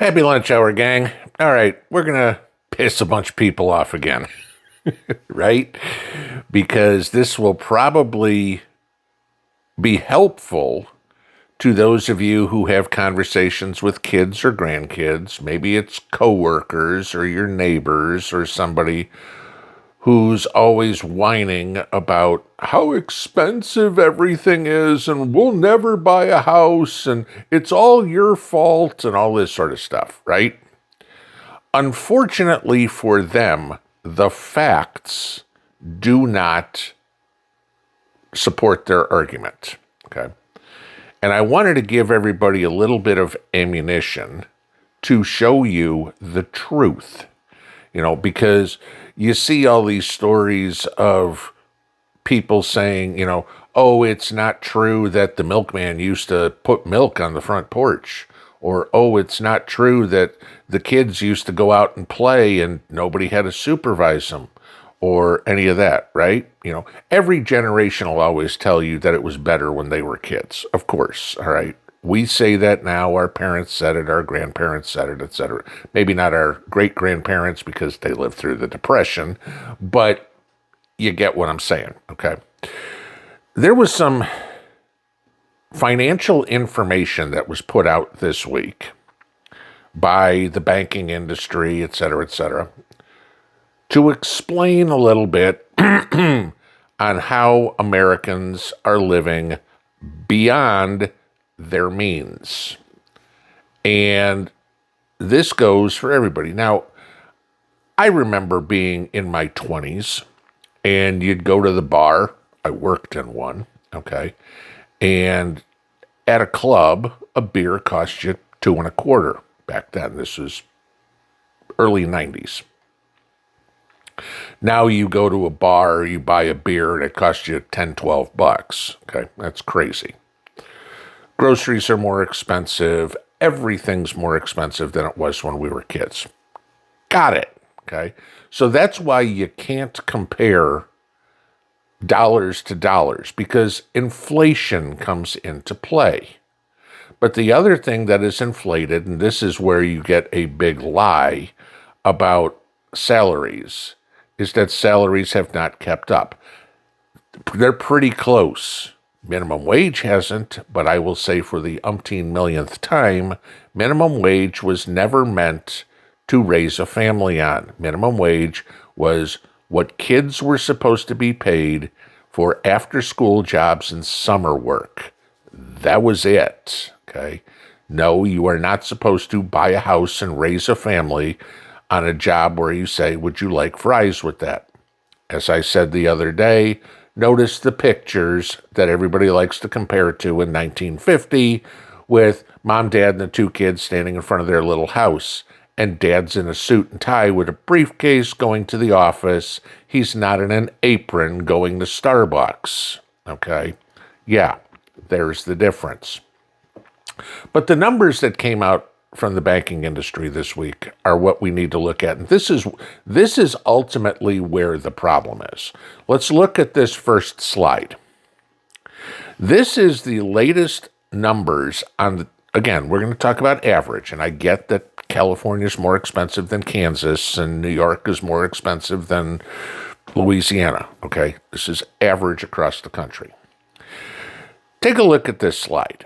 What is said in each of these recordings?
Happy lunch hour, gang. All right, we're going to piss a bunch of people off again, right? Because this will probably be helpful to those of you who have conversations with kids or grandkids. Maybe it's coworkers or your neighbors or somebody who's always whining about how expensive everything is and we'll never buy a house and it's all your fault and all this sort of stuff, right? Unfortunately for them, the facts do not support their argument, okay? And I wanted to give everybody a little bit of ammunition to show you the truth, because you see all these stories of people saying, oh, it's not true that the milkman used to put milk on the front porch. Or, oh, it's not true that the kids used to go out and play and nobody had to supervise them. Or any of that, right? Every generation will always tell you that it was better when they were kids. Of course, all right? We say that now, our parents said it, our grandparents said it, etc. Maybe not our great-grandparents because they lived through the Depression, but you get what I'm saying, okay? There was some financial information that was put out this week by the banking industry, etc., to explain a little bit on how Americans are living beyond their means. And this goes for everybody. Now, I remember being in my 20s, and you'd go to the bar. I worked in one, okay? And at a club, a beer cost you $2.25 back then. This was early 90s. Now you go to a bar, you buy a beer, and it costs you $10-12. Okay, that's crazy. Groceries are more expensive. Everything's more expensive than it was when we were kids. Got it, okay? So that's why you can't compare dollars to dollars, because inflation comes into play. But the other thing that is inflated, and this is where you get a big lie about salaries, is that salaries have not kept up. They're pretty close. Minimum wage hasn't, but I will say for the umpteen millionth time, minimum wage was never meant to raise a family on. Minimum wage was what kids were supposed to be paid for after-school jobs and summer work. That was it, okay? No, you are not supposed to buy a house and raise a family on a job where you say, would you like fries with that? As I said the other day, notice the pictures that everybody likes to compare to in 1950 with mom, dad, and the two kids standing in front of their little house. And dad's in a suit and tie with a briefcase going to the office. He's not in an apron going to Starbucks. Okay? Yeah, there's the difference. But the numbers that came out from the banking industry this week are what we need to look at. And this is ultimately where the problem is. Let's look at this first slide. This is the latest numbers on, again, we're going to talk about average, and I get that California is more expensive than Kansas, and New York is more expensive than Louisiana, okay? This is average across the country. Take a look at this slide.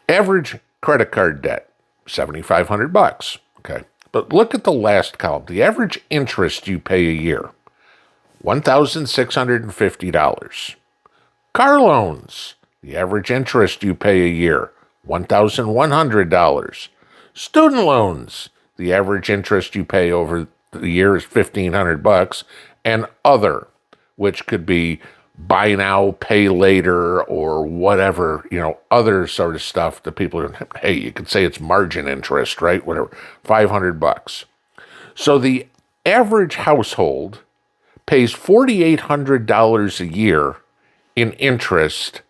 Average credit card debt, $7,500, okay? But look at the last column. The average interest you pay a year, $1,650. Car loans, the average interest you pay a year, $1,100. Student loans, the average interest you pay over the year is $1,500, and other, which could be buy now, pay later, or whatever, other sort of stuff that people are, hey, you could say it's margin interest, right? Whatever, $500. So the average household pays $4,800 a year in interest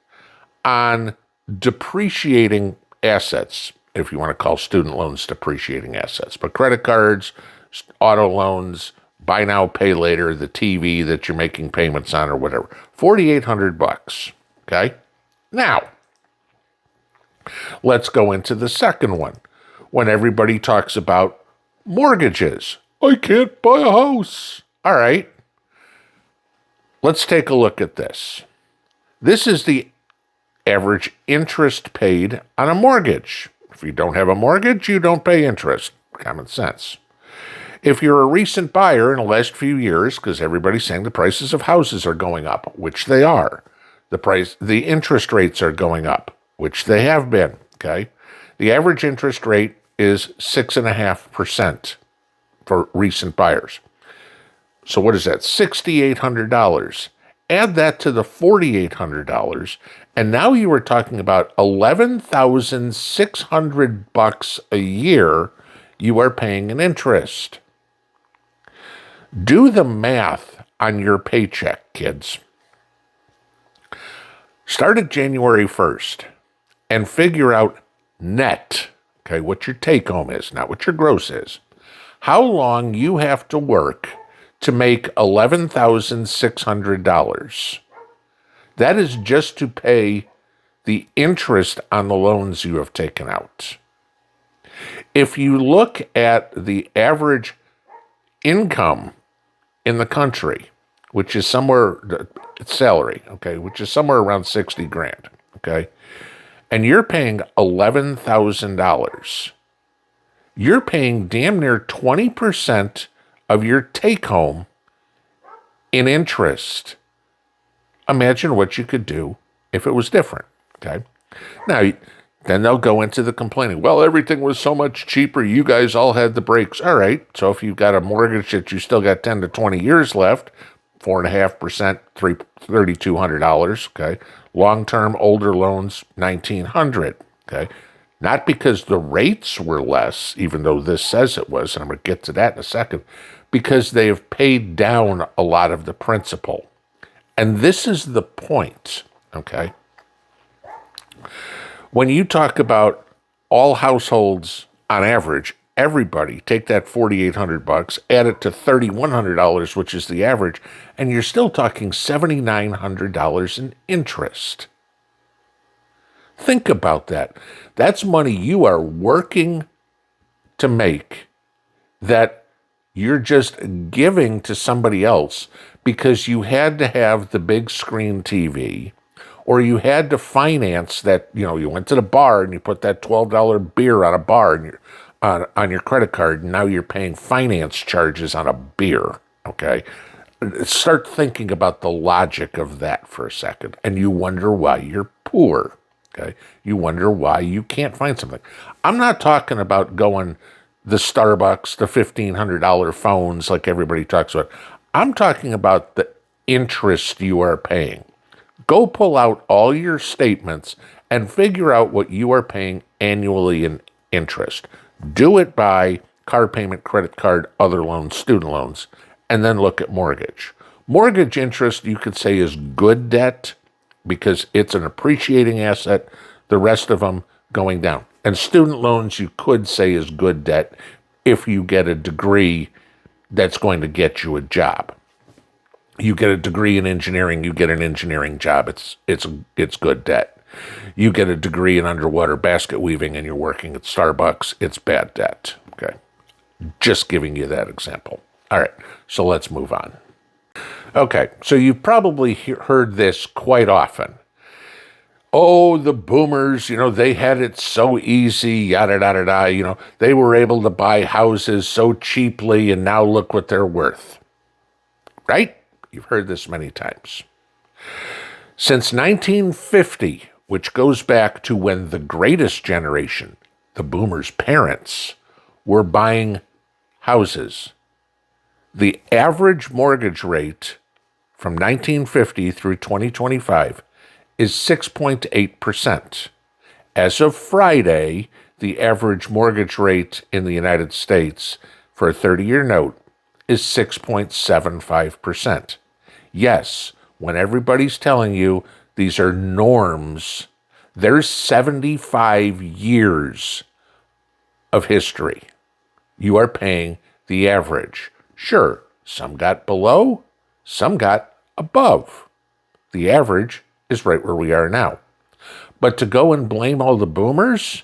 on depreciating assets, if you want to call student loans depreciating assets. But credit cards, auto loans, buy now, pay later, the TV that you're making payments on or whatever, $4,800, okay? Now, let's go into the second one. when everybody talks about mortgages. I can't buy a house. All right. Let's take a look at this. This is the average interest paid on a mortgage. If you don't have a mortgage, you don't pay interest. Common sense. If you're a recent buyer in the last few years, because everybody's saying the prices of houses are going up, which they are. The interest rates are going up, which they have been, okay? The average interest rate is 6.5% for recent buyers. So what is that? $6,800. Add that to the $4,800, and now you are talking about $11,600 a year you are paying in interest. Do the math on your paycheck, kids. Start at January 1st and figure out net, okay, what your take home is, not what your gross is. How long you have to work to make $11,600. That is just to pay the interest on the loans you have taken out. If you look at the average income in the country, which is somewhere, salary, okay, which is somewhere around 60 grand, okay, and you're paying $11,000, you're paying damn near 20% of your take home in interest. Imagine what you could do if it was different, okay? Now, then they'll go into the complaining. Well, everything was so much cheaper. You guys all had the breaks. All right. So if you've got a mortgage that you still got 10 to 20 years left, 4.5%, $3,200. Okay. Long-term older loans, $1,900. Okay. Not because the rates were less, even though this says it was, and I'm going to get to that in a second, because they have paid down a lot of the principal. And this is the point. Okay. When you talk about all households on average, everybody take that $4,800, add it to $3,100, which is the average, and you're still talking $7,900 in interest. Think about that. That's money you are working to make that you're just giving to somebody else because you had to have the big screen TV, or you had to finance that, you went to the bar and you put that $12 beer on a bar and on your credit card, and now you're paying finance charges on a beer, okay? Start thinking about the logic of that for a second, and you wonder why you're poor, okay? You wonder why you can't find something. I'm not talking about going the Starbucks, the $1,500 phones like everybody talks about. I'm talking about the interest you are paying. Go pull out all your statements and figure out what you are paying annually in interest. Do it by car payment, credit card, other loans, student loans, and then look at mortgage. Mortgage interest, you could say, is good debt because it's an appreciating asset, the rest of them going down. And student loans, you could say, is good debt if you get a degree that's going to get you a job. You get a degree in engineering, you get an engineering job, it's good debt. You get a degree in underwater basket weaving and you're working at Starbucks, it's bad debt. Okay. Just giving you that example. All right, so let's move on. Okay, so you've probably heard this quite often. Oh, the boomers, they had it so easy, yada, yada, yada, they were able to buy houses so cheaply and now look what they're worth. Right? You've heard this many times. Since 1950, which goes back to when the greatest generation, the boomers' parents, were buying houses, the average mortgage rate from 1950 through 2025 is 6.8%. As of Friday, the average mortgage rate in the United States for a 30-year note is 6.75%. Yes, when everybody's telling you these are norms, there's 75 years of history. You are paying the average. Sure, some got below, some got above. The average is right where we are now. But to go and blame all the boomers,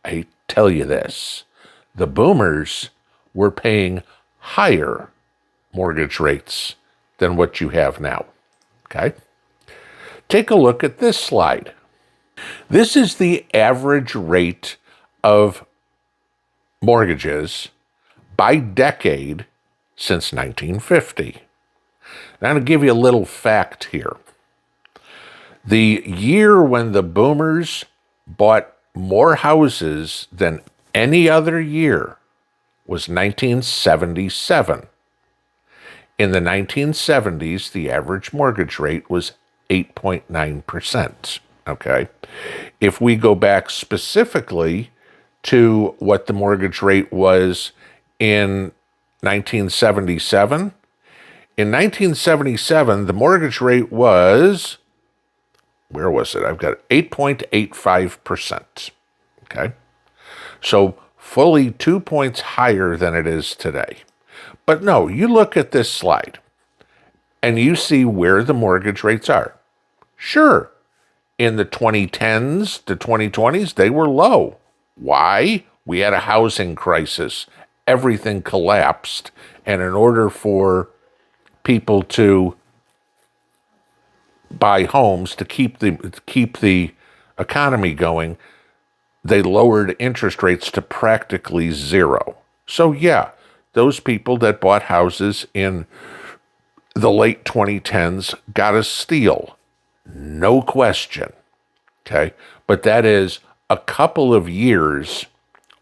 I tell you this. The boomers were paying higher mortgage rates than what you have now. Okay? Take a look at this slide. This is the average rate of mortgages by decade since 1950. Now, I'm going to give you a little fact here. The year when the boomers bought more houses than any other year was 1977. In the 1970s, the average mortgage rate was 8.9%. Okay? If we go back specifically to what the mortgage rate was in 1977, in 1977, the mortgage rate was, where was it? I've got 8.85%. Okay? So fully 2 points higher than it is today. But no, you look at this slide and you see where the mortgage rates are. Sure, in the 2010s to 2020s, they were low. Why? We had a housing crisis. Everything collapsed. And in order for people to buy homes to keep the economy going, they lowered interest rates to practically zero. So yeah, those people that bought houses in the late 2010s got a steal. No question. Okay? But that is a couple of years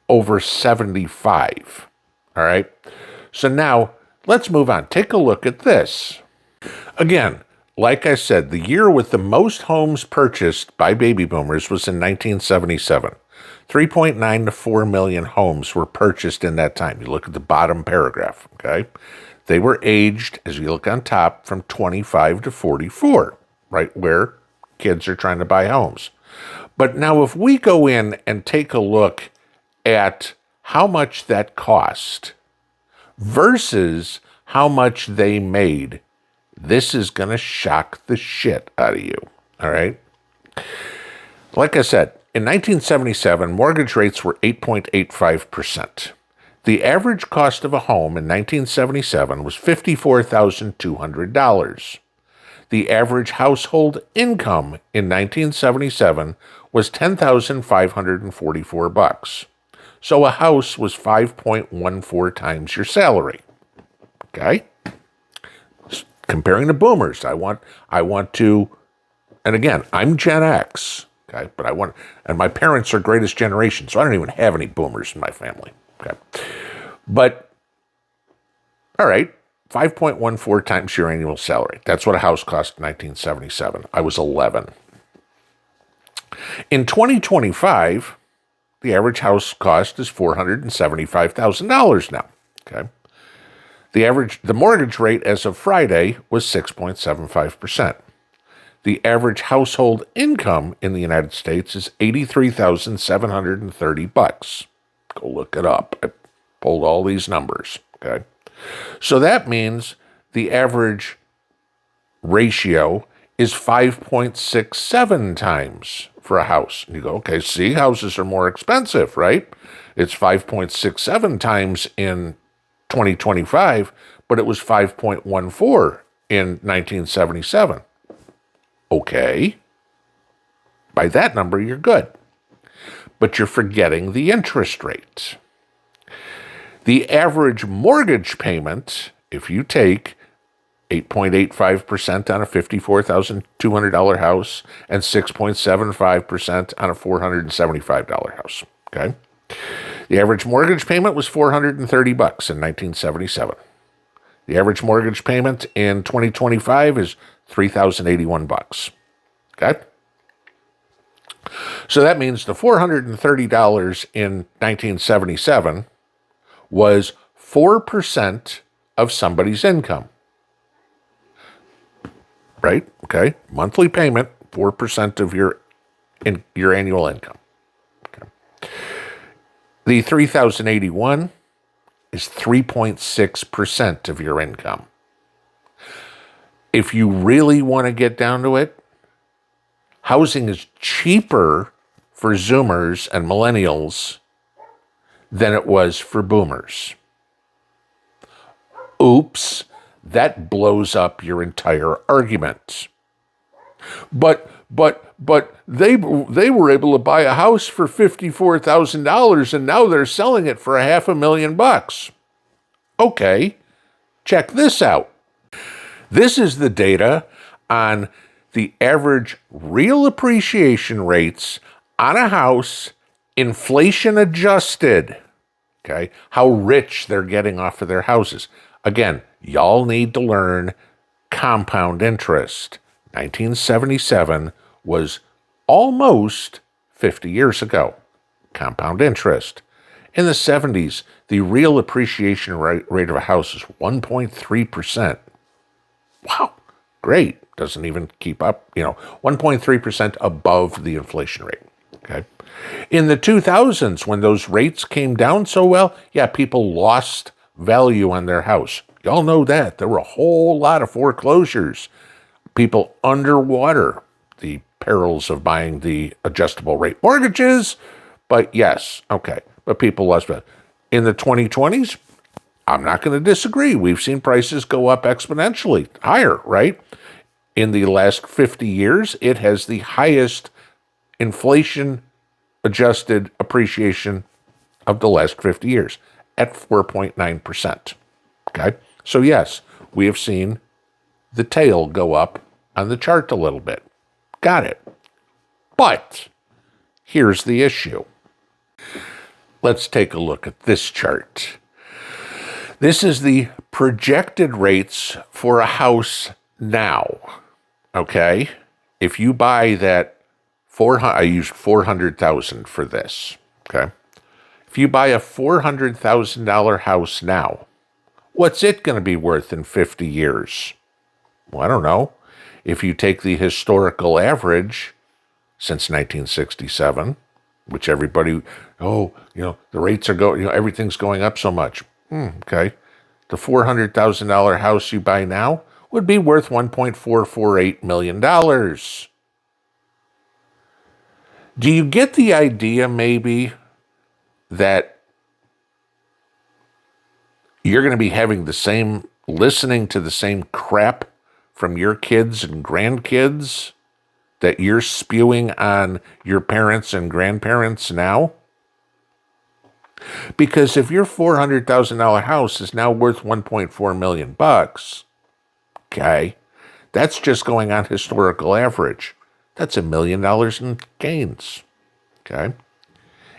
over 75. All right? So now let's move on. Take a look at this. Again, like I said, the year with the most homes purchased by baby boomers was in 1977. 3.9 to 4 million homes were purchased in that time. You look at the bottom paragraph, okay? They were aged, as you look on top, from 25 to 44, right where kids are trying to buy homes. But now if we go in and take a look at how much that cost versus how much they made, this is going to shock the shit out of you, all right? Like I said, in 1977, mortgage rates were 8.85%. The average cost of a home in 1977 was $54,200. The average household income in 1977 was $10,544. So a house was 5.14 times your salary. Okay? Comparing to boomers, I want to, and again, I'm Gen X, okay, but and my parents are greatest generation, so I don't even have any boomers in my family, okay. But, all right, 5.14 times your annual salary. That's what a house cost in 1977. I was 11. In 2025, the average house cost is $475,000 now, okay. The mortgage rate as of Friday was 6.75%. The average household income in the United States is $83,730. Go look it up. I pulled all these numbers, okay? So that means the average ratio is 5.67 times for a house. And you go, okay, see, houses are more expensive, right? It's 5.67 times in 2025, but it was 5.14 in 1977. Okay. By that number, you're good. But you're forgetting the interest rate. The average mortgage payment, if you take 8.85% on a $54,200 house and 6.75% on a $475 house, okay? The average mortgage payment was $430 in 1977. The average mortgage payment in 2025 is $3,081. Okay? So that means the $430 in 1977 was 4% of somebody's income. Right? Okay? Monthly payment, 4% of your annual income. Okay. The $3,081 is 3.6% of your income. If you really want to get down to it, housing is cheaper for Zoomers and millennials than it was for boomers. Oops, that blows up your entire argument. But they were able to buy a house for $54,000 and now they're selling it for $500,000. Okay, check this out. This is the data on the average real appreciation rates on a house, inflation adjusted. Okay, how rich they're getting off of their houses. Again, y'all need to learn compound interest. 1977 was almost 50 years ago. Compound interest. In the 70s, the real appreciation rate of a house is 1.3%. Wow, great. Doesn't even keep up, 1.3% above the inflation rate. Okay. In the 2000s, when those rates came down so well, yeah, people lost value on their house. Y'all know that. There were a whole lot of foreclosures. People underwater, the perils of buying the adjustable rate mortgages. But yes, okay. But people lost value. In the 2020s, I'm not going to disagree. We've seen prices go up exponentially higher, right? In the last 50 years, it has the highest inflation-adjusted appreciation of the last 50 years at 4.9%. Okay? So yes, we have seen the tail go up on the chart a little bit. Got it. But here's the issue. Let's take a look at this chart. This is the projected rates for a house now. Okay? If you buy that I used 400,000 for this. Okay? If you buy a $400,000 house now, what's it going to be worth in 50 years? Well, I don't know. If you take the historical average since 1967, which everybody, the rates are going, everything's going up so much. Okay. The $400,000 house you buy now would be worth $1.448 million. Do you get the idea, maybe, that you're going to be having listening to the same crap from your kids and grandkids that you're spewing on your parents and grandparents now? Because if your $400,000 house is now worth $1.4 million, okay, that's just going on historical average. That's $1 million in gains. Okay?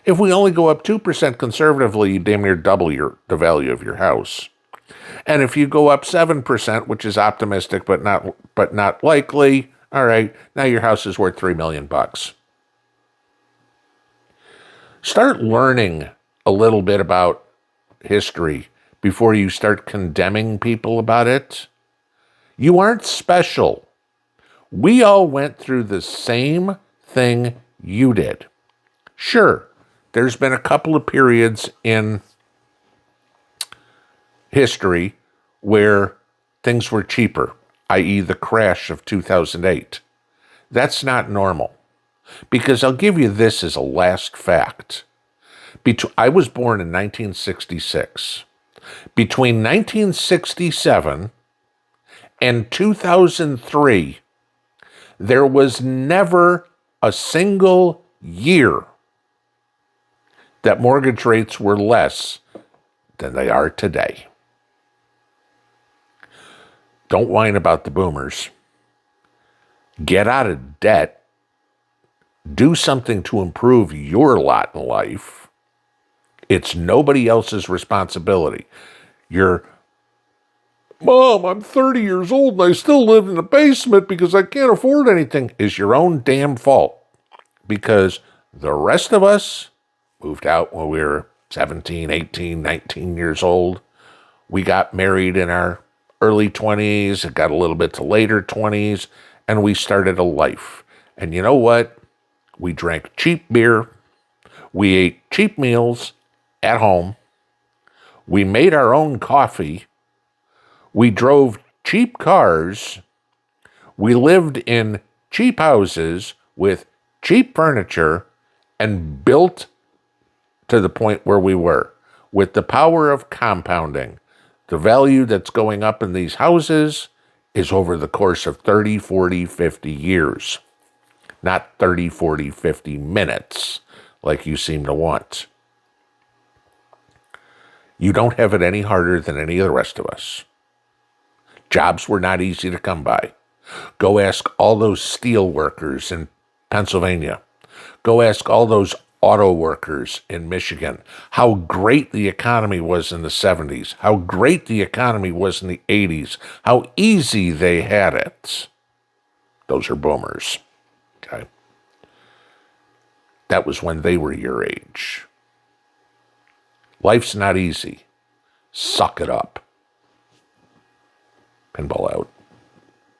If we only go up 2% conservatively, you damn near double the value of your house. And if you go up 7%, which is optimistic but not likely, all right, now your house is worth $3 million. Start learning a little bit about history before you start condemning people about it. You aren't special. We all went through the same thing you did. Sure, there's been a couple of periods in history where things were cheaper, i.e. the crash of 2008. That's not normal. Because I'll give you this as a last fact. I was born in 1966. Between 1967 and 2003, there was never a single year that mortgage rates were less than they are today. Don't whine about the boomers. Get out of debt. Do something to improve your lot in life. It's nobody else's responsibility. Mom, I'm 30 years old and I still live in the basement because I can't afford anything, is your own damn fault. Because the rest of us moved out when we were 17, 18, 19 years old. We got married in our early 20s, it got a little bit to later 20s, and we started a life. And you know what? We drank cheap beer. We ate cheap meals at home. We made our own coffee. We drove cheap cars. We lived in cheap houses with cheap furniture and built to the point where we were. With the power of compounding, the value that's going up in these houses is over the course of 30, 40, 50 years. Not 30, 40, 50 minutes like you seem to want. You don't have it any harder than any of the rest of us. Jobs were not easy to come by. Go ask all those steel workers in Pennsylvania. Go ask all those auto workers in Michigan how great the economy was in the 70s, how great the economy was in the 80s, how easy they had it. Those are boomers. Okay. That was when they were your age. Life's not easy. Suck it up. Pinball out.